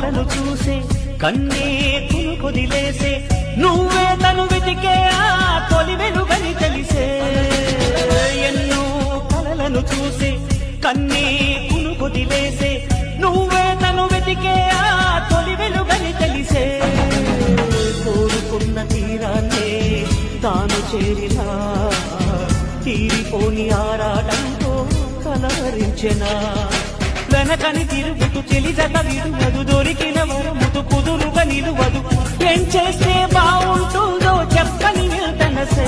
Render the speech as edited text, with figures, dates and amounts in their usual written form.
కలలను చూసే కన్నే కొదిలేసే నువ్వే తను వెతికే ఆ తొలి వెలుగని తెలిసే ఎన్నో కలలను చూసే కన్నే కొదిలేసే నువ్వే తను వెతికే ఆ తొలి వెలుగని తెలిసే కోరుకున్న తీరాన్నే తాను చేరినా తీరిపోని ఆరాటంతో కలవరించెనా వెనకని తిరుగుతూ చెలిజత విడువదు దొరికిన వరముతు కుదురుగా నిలువదు ఏం చేస్తే బాగుంటుందో చెప్పని వెళ్తనసే